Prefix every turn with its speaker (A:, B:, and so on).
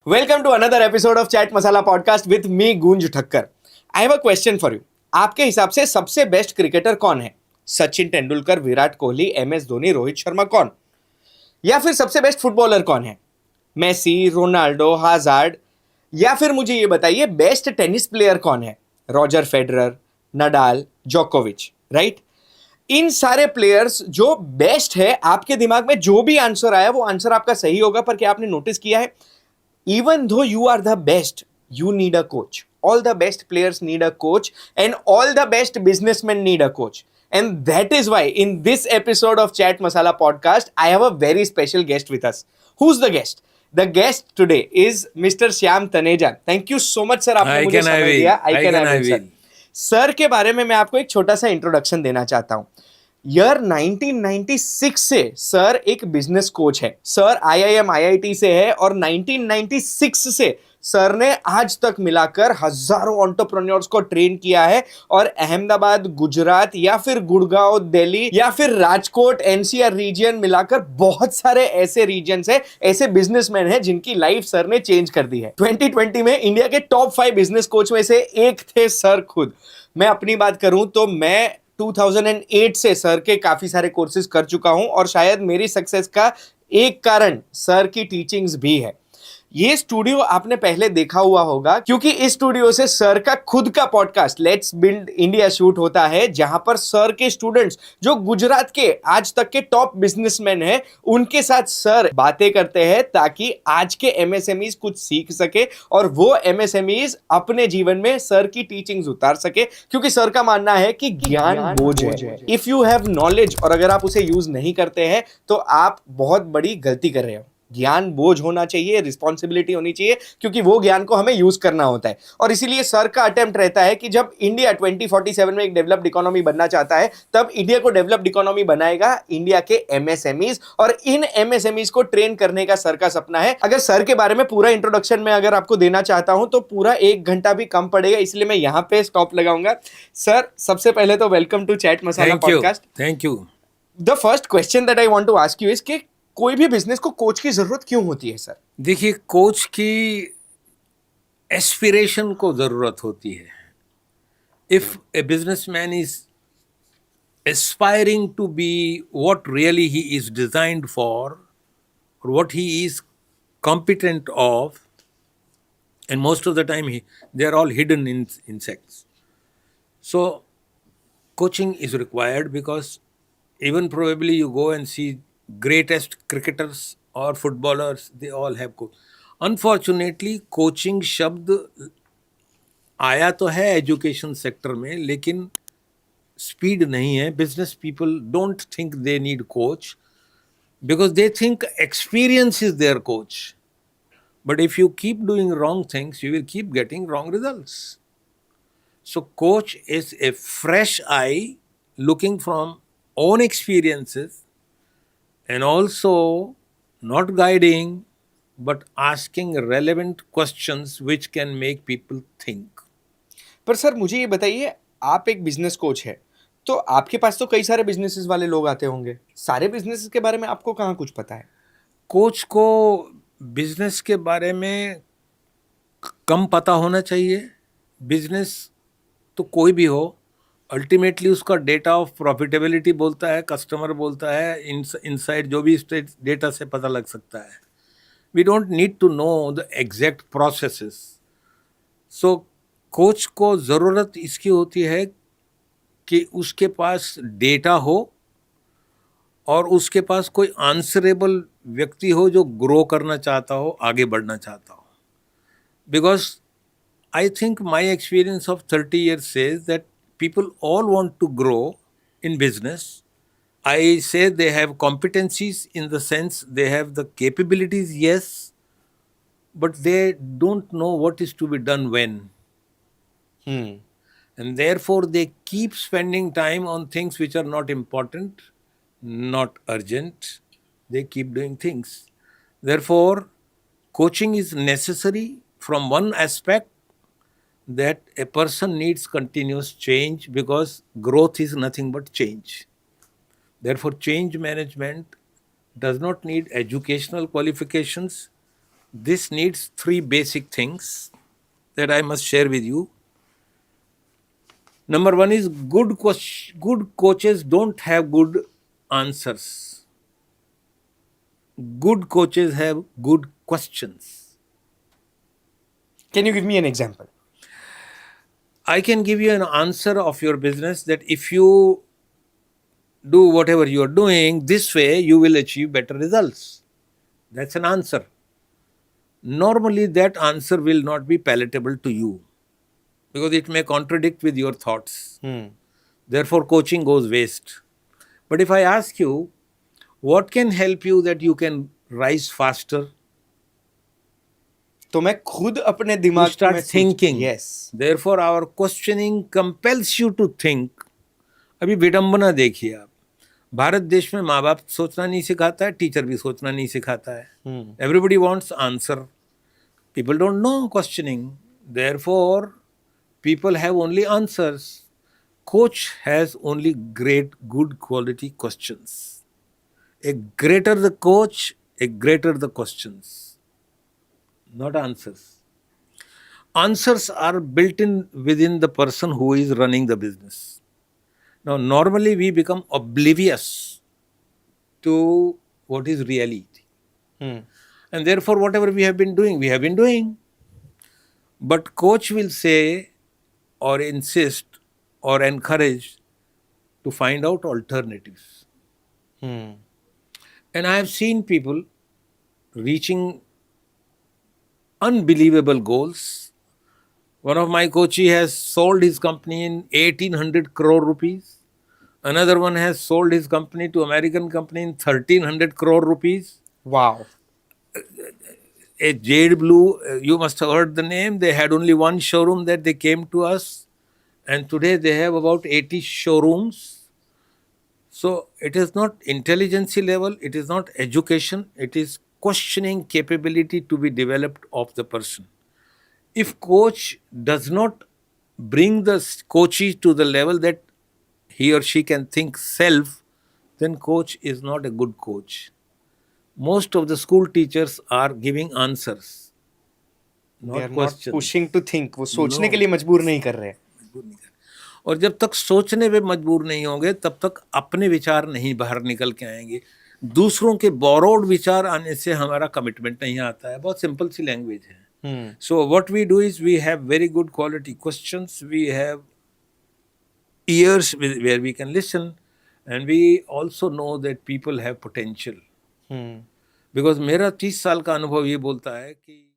A: Welcome to another episode of chat masala podcast with me Gunj Thakkar. I have a question for you. आपके हिसाब से सबसे best cricketer कौन है? सचिन तेंदुलकर, विराट कोहली, एमएस धोनी, रोहित शर्मा, कौन? या फिर सबसे बेस्ट फुटबॉलर कौन है? Messi, Ronaldo, Hazard? या फिर मुझे ये बताइए बेस्ट टेनिस प्लेयर कौन है? रॉजर फेडरर, नडाल, जोकोविच, राइट? इन सारे प्लेयर्स जो बेस्ट है, आपके दिमाग में जो भी आंसर आया वो आंसर आपका सही होगा। पर क्या आपने नोटिस किया है, even though you are the best, you need a coach. All the best players need a coach, and all the best businessmen need a coach. And that is why in this episode of Chat Masala podcast, I have a very special guest with us. Who's the guest? The guest today is Mr. Shyam Taneja. Thank you so much, sir. आपने मुझे समय दिया. I can have you, sir. Sir के बारे में मैं आपको एक छोटा सा इंट्रोडक्शन देना चाहता हूं। ईयर 1996 से सर एक बिजनेस कोच है। सर आईआईएम आईआईटी से है और 1996 से सर ने आज तक मिलाकर हजारों एंटरप्रेन्योर्स को ट्रेन किया है और अहमदाबाद, गुजरात या फिर गुड़गांव, दिल्ली या फिर राजकोट, एनसीआर रीजन मिलाकर बहुत सारे ऐसे रीजन्स है, ऐसे बिजनेसमैन हैं जिनकी लाइफ सर ने चेंज कर दी है। 2020 में इंडिया के टॉप 5 बिजनेस कोच में से एक थे सर खुद। मैं अपनी बात करूं तो मैं 2008 से सर के काफी सारे कोर्सेज कर चुका हूं और शायद मेरी सक्सेस का एक कारण सर की टीचिंग्स भी है। ये स्टूडियो आपने पहले देखा हुआ होगा क्योंकि इस स्टूडियो से सर का खुद का podcast let's build India shoot होता है, जहां पर सर के स्टूडेंट्स जो गुजरात के आज तक के टॉप बिजनेसमैन हैं उनके साथ सर बातें करते हैं ताकि आज के एमएसएमईज कुछ सीख सके और वो एमएसएमईज अपने जीवन में सर की टीचिंग्स उतार सके। क्योंकि सर का मानना है कि ज्ञान बोझ है। इफ यू हैव नॉलेज और अगर आप उसे यूज नहीं करते हैं तो आप बहुत बड़ी गलती कर रहे हो। ज्ञान बोझ होना चाहिए, रिस्पॉन्सिबिलिटी होनी चाहिए, क्योंकि वो ज्ञान को हमें यूज करना होता है। और इसीलिए सर का अटेम्प्ट रहता है कि जब इंडिया 2047 में एक डेवलप्ड इकोनॉमी बनना चाहता है तब इंडिया को डेवलप्ड इकोनॉमी बनाएगा इंडिया के एमएसएमईज, और इन एमएसएमईज को ट्रेन करने का सर का सपना है। अगर सर के बारे में पूरा इंट्रोडक्शन में अगर आपको देना चाहता हूं तो पूरा 1 घंटा भी कम पड़ेगा, इसलिए मैं यहां पे स्टॉप लगाऊंगा। सर सबसे पहले तो welcome to chat masala podcast.
B: Thank you.
A: The first question that I want to ask you is कि कोई भी बिजनेस को कोच की जरूरत क्यों होती है सर?
B: देखिए, कोच की एस्पिरेशन को जरूरत होती है। If a businessman is aspiring to be what really he is designed for और what he is competent of, and most of the time they are all hidden in insects. So coaching is required because even probably you go and see greatest cricketers or footballers, they all have coach. Unfortunately coaching शब्द आया तो है education sector में, लेकिन speed नहीं है। Business people don't think they need coach because they think experience is their coach. But if you keep doing wrong things, you will keep getting wrong results. So coach is a fresh eye looking from own experiences and also not guiding but asking relevant questions which can make people think.
A: पर sir मुझे ये बताइए, आप एक business coach है तो आपके पास तो कई सारे बिजनेसेस वाले लोग आते होंगे, सारे बिजनेसेस के बारे में आपको कहाँ कुछ पता है?
B: कोच को बिजनेस के बारे में कम पता होना चाहिए। बिजनेस तो कोई भी हो, अल्टीमेटली उसका डेटा ऑफ प्रॉफिटेबिलिटी बोलता है, कस्टमर बोलता है, इनसाइड जो भी डेटा से पता लग सकता है। We don't need to know the exact processes. So coach को ज़रूरत इसकी होती है कि उसके पास डेटा हो और उसके पास कोई आंसरेबल व्यक्ति हो जो ग्रो करना चाहता हो, आगे बढ़ना चाहता हो। Because I think my experience of 30 years says that people all want to grow in business. I say they have competencies in the sense they have the capabilities, yes, but they don't know what is to be done when. And therefore they keep spending time on things which are not important, not urgent. They keep doing things. Therefore coaching is necessary from one aspect, that a person needs continuous change because growth is nothing but change. Therefore change management does not need educational qualifications this needs three basic things that I must share with you. Number one is good coaches don't have good answers. Good coaches have good questions.
A: Can you give me an example?
B: I can give you an answer of your business that if you do whatever you are doing this way, you will achieve better results. That's an answer. Normally, that answer will not be palatable to you because it may contradict with your thoughts. Therefore, coaching goes waste. But if I ask you, what can help you that you can rise faster?
A: तो मैं खुद अपने
B: You
A: दिमाग
B: start
A: में
B: thinking.
A: Yes.
B: Therefore, our questioning compels you to think. अभी विडंबना देखिए आप, भारत देश में माँ बाप सोचना नहीं सिखाता है, टीचर भी सोचना नहीं सिखाता है. Everybody wants answer. People don't know questioning. Therefore, people have only answers. Coach has only great, good quality questions. A greater the coach, a greater the questions, not answers. Answers are built in within the person who is running the business. Now, normally we become oblivious to what is reality. And therefore, whatever we have been doing, we have been doing. But coach will say or insist or encourage to find out alternatives. And I have seen people reaching unbelievable goals. One of my coaches has sold his company in 1800 crore rupees. Another one has sold his company to American company in 1300 crore rupees.
A: Wow.
B: A Jade Blue, you must have heard the name. They had only one showroom that they came to us. And today they have about 80 showrooms. So it is not intelligence level, it is not education, it is questioning capability to be developed of the person. If coach does not bring the coachee to the level that he or she can think self, then coach is not a good coach. Most of the school teachers are giving answers,
A: They
B: not
A: are not
B: questions.
A: pushing to think. वो सोचने
B: No.
A: के लिए मजबूर नहीं कर रहे.
B: मजबूर नहीं कर. और जब तक सोचने पे मजबूर नहीं होंगे तब तक अपने विचार नहीं बाहर निकल के आएंगे. दूसरों के बोरोड विचार आने से हमारा कमिटमेंट नहीं आता है. बहुत सिंपल सी लैंग्वेज है. So what we do is we have very good quality questions, we have ears where we can listen, and we also know that people have potential. Because मेरा 30 साल का अनुभव ये बोलता है कि